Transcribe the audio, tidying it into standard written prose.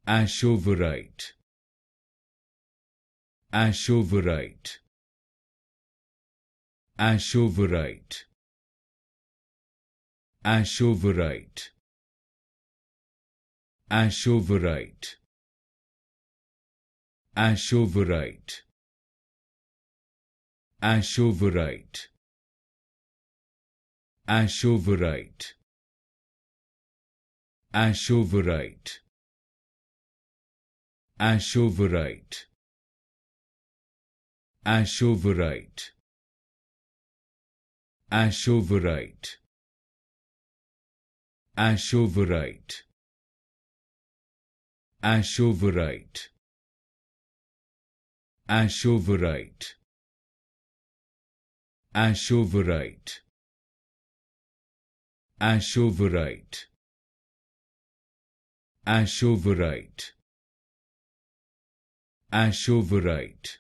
Ashoverite, Ashoverite, Ashoverite, Ashoverite, Ashoverite, Ashoverite, Ashoverite, Ashoverite, Ashoverite, Ashoverite, Ashoverite, Ashoverite, Ashoverite, Ashoverite, Ashoverite, Ashoverite, Ashoverite, Ashoverite, Ashoverite,